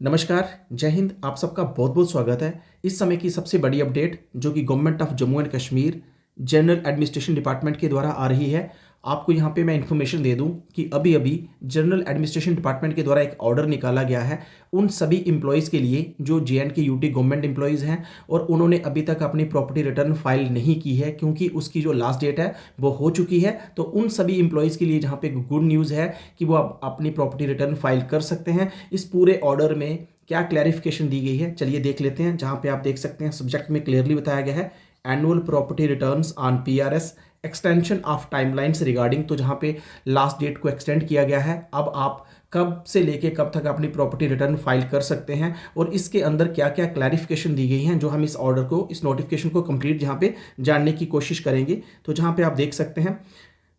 नमस्कार, जय हिंद। आप सबका बहुत बहुत स्वागत है। इस समय की सबसे बड़ी अपडेट जो कि government of Jammu and Kashmir general administration department के द्वारा आ रही है। आपको यहाँ पे मैं इन्फॉर्मेशन दे दूँ कि अभी अभी जनरल एडमिनिस्ट्रेशन डिपार्टमेंट के द्वारा एक ऑर्डर निकाला गया है उन सभी एम्प्लॉयज़ के लिए जो JNK यूटी गवर्नमेंट एम्प्लॉयज़ हैं और उन्होंने अभी तक अपनी प्रॉपर्टी रिटर्न फाइल नहीं की है, क्योंकि उसकी जो लास्ट डेट है वो हो चुकी है। तो उन सभी एम्प्लॉयज़ के लिए जहाँ पे गुड न्यूज़ है कि वो अब अपनी प्रॉपर्टी रिटर्न फाइल कर सकते हैं। इस पूरे ऑर्डर में क्या क्लैरिफिकेशन दी गई है, चलिए देख लेते हैं। जहाँ पे आप देख सकते हैं सब्जेक्ट में क्लियरली बताया गया है annual property returns on PRS extension of timelines regarding. तो जहाँ पे लास्ट डेट को एक्सटेंड किया गया है, अब आप कब से लेके कब तक अपनी प्रॉपर्टी रिटर्न फाइल कर सकते हैं और इसके अंदर क्या क्या क्लैरिफिकेशन दी गई हैं, जो हम इस ऑर्डर को, इस नोटिफिकेशन को कंप्लीट जहाँ पे जानने की कोशिश करेंगे। तो जहाँ पे आप देख सकते हैं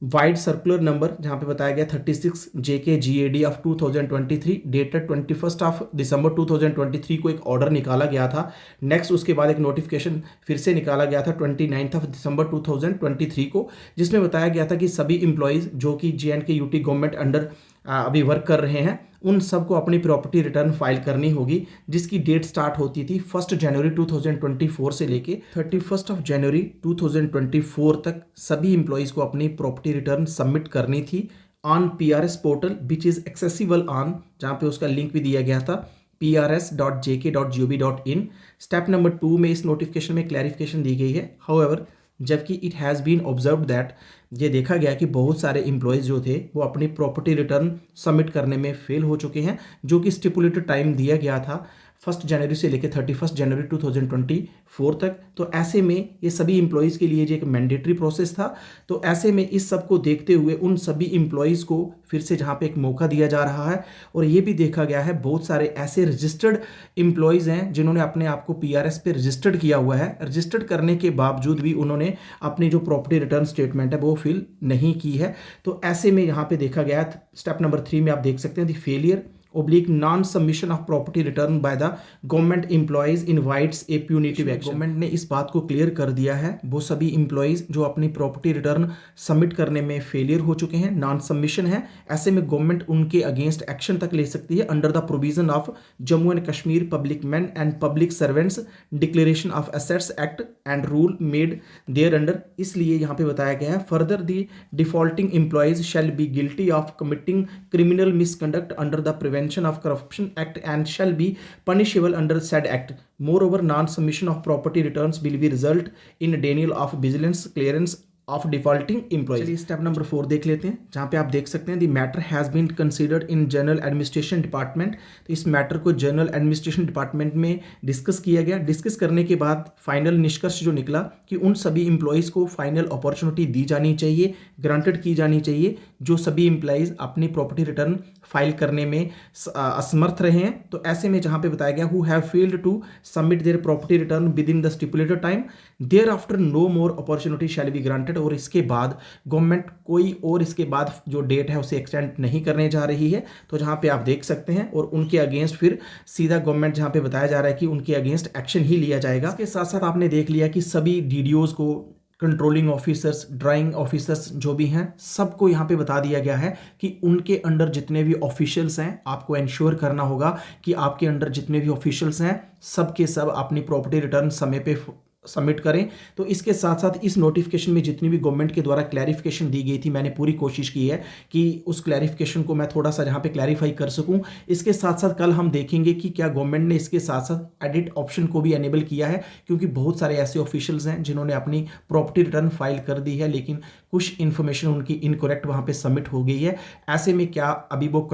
वाइड सर्कुलर नंबर जहाँ पे बताया गया 36 JK-GAD of 2023 dated 21 of December 2023 को एक ऑर्डर निकाला गया था। नेक्स्ट उसके बाद एक नोटिफिकेशन फिर से निकाला गया था 29 ऑफ दिसंबर 2023 को, जिसमें बताया गया था कि सभी एम्प्लॉयज़ जो कि JNK यूटी गवर्नमेंट अंडर अभी वर्क कर रहे हैं उन सबको अपनी प्रॉपर्टी रिटर्न फाइल करनी होगी, जिसकी डेट स्टार्ट होती थी 1 जनवरी 2024 से लेके 31 ऑफ जनवरी 2024 तक सभी एम्प्लॉयज़ को अपनी प्रॉपर्टी रिटर्न सबमिट करनी थी on PRS portal which is accessible on, जहाँ पे उसका लिंक भी दिया गया था prs.jk.gov.in। स्टेप नंबर 2 में इस नोटिफिकेशन में क्लैरिफिकेशन दी गई है। हाउएवर, जबकि it has been observed that, ये देखा गया कि बहुत सारे एम्प्लॉयज़ जो थे वो अपनी प्रॉपर्टी रिटर्न सबमिट करने में फेल हो चुके हैं, जो कि स्टिपुलेटेड टाइम दिया गया था 1 जनवरी से लेकर 31 जनवरी 2024 तक। तो ऐसे में ये सभी एम्प्लॉयज़ के लिए जो एक मैंडेटरी प्रोसेस था, तो ऐसे में इस सब को देखते हुए उन सभी एम्प्लॉयज़ को फिर से जहाँ पे एक मौका दिया जा रहा है। और ये भी देखा गया है बहुत सारे ऐसे रजिस्टर्ड एम्प्लॉयज़ हैं जिन्होंने अपने आप को PRS पे रजिस्टर्ड किया हुआ है। रजिस्टर्ड करने के बावजूद भी उन्होंने अपनी जो प्रॉपर्टी रिटर्न स्टेटमेंट है वो फिल नहीं की है। तो ऐसे में यहाँ पे देखा गया स्टेप नंबर 3 में आप देख सकते हैं the failure oblique non-submission of property return by the government employees invites a punitive action। Government ने इस बात को क्लियर कर दिया है, वो सभी एम्प्लॉयज़ जो अपनी प्रॉपर्टी रिटर्न सबमिट करने में फेलियर हो चुके हैं, नॉन सबमिशन है, ऐसे में गवर्नमेंट उनके अगेंस्ट एक्शन तक ले सकती है under the provision of Jammu and Kashmir public man and public servants declaration of assets act and rule made there under. इसलिए यहाँ पे बताया गया है further the defaulting employees shall be guilty of committing criminal misconduct under the Prevention of Corruption Act and shall be punishable under said act. Moreover, non-submission of property returns will be result in denial of vigilance clearance of defaulting employees. चलिए step number 4 देख लेते हैं, जहाँ पे आप देख सकते हैं the matter has been considered in general administration department. तो इस मैटर को जनरल एडमिनिस्ट्रेशन डिपार्टमेंट में डिस्कस किया गया। डिस्कस करने के बाद फाइनल निष्कर्ष जो निकला कि उन सभी एम्प्लॉयज़ को फाइनल अपॉर्चुनिटी दी जानी चाहिए, ग्रांटेड की जानी चाहिए, जो सभी एम्प्लॉयज़ अपनी प्रॉपर्टी रिटर्न फाइल करने में असमर्थ रहे हैं। तो ऐसे में जहाँ पे बताया गया who have failed to submit their property return within the stipulated time thereafter no more opportunity shall be granted. और इसके बाद गवर्नमेंट कोई और इसके बाद जो डेट है उसे एक्सटेंड नहीं करने जा रही है। तो जहाँ पे आप देख सकते हैं और उनके अगेंस्ट फिर सीधा गवर्नमेंट जहाँ पे बताया जा रहा है कि उनके अगेंस्ट एक्शन ही लिया जाएगा। इसके साथ साथ आपने देख लिया कि सभी DDOs को, कंट्रोलिंग ऑफिसर्स, ड्राइंग ऑफिसर्स जो भी हैं, सबको यहाँ पे बता दिया गया है कि उनके अंडर जितने भी ऑफिशियल्स हैं आपको इंश्योर करना होगा कि आपके अंडर जितने भी ऑफिशियल्स हैं सब के सब अपनी प्रॉपर्टी रिटर्न समय पे सबमिट करें। तो इसके साथ साथ इस नोटिफिकेशन में जितनी भी गवर्नमेंट के द्वारा क्लैरिफिकेशन दी गई थी, मैंने पूरी कोशिश की है कि उस क्लैरिफिकेशन को मैं थोड़ा सा जहाँ पे क्लैरिफाई कर सकूँ। इसके साथ साथ कल हम देखेंगे कि क्या गवर्नमेंट ने इसके साथ साथ एडिट ऑप्शन को भी एनेबल किया है, क्योंकि बहुत सारे ऐसे ऑफिशियल्स हैं जिन्होंने अपनी प्रॉपर्टी रिटर्न फाइल कर दी है लेकिन कुछ इन्फॉर्मेशन उनकी इनकरेक्ट वहाँ पर सबमिट हो गई है। ऐसे में क्या अभी वो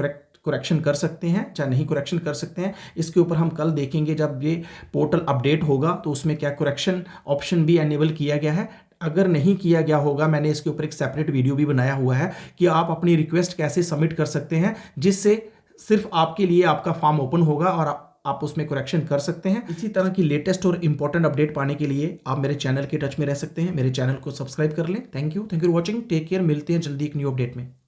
करेक्शन कर सकते हैं या नहीं करेक्शन कर सकते हैं, इसके ऊपर हम कल देखेंगे जब ये पोर्टल अपडेट होगा तो उसमें क्या करेक्शन ऑप्शन भी एनेबल किया गया है। अगर नहीं किया गया होगा, मैंने इसके ऊपर एक सेपरेट वीडियो भी बनाया हुआ है कि आप अपनी रिक्वेस्ट कैसे सबमिट कर सकते हैं, जिससे सिर्फ आपके लिए आपका फॉर्म ओपन होगा और आप उसमें करेक्शन कर सकते हैं। इसी तरह की लेटेस्ट और इंपॉर्टेंट अपडेट पाने के लिए आप मेरे चैनल के टच में रह सकते हैं। मेरे चैनल को सब्सक्राइब कर लें। Thank you for watching, take care. मिलते हैं जल्दी एक न्यू अपडेट में।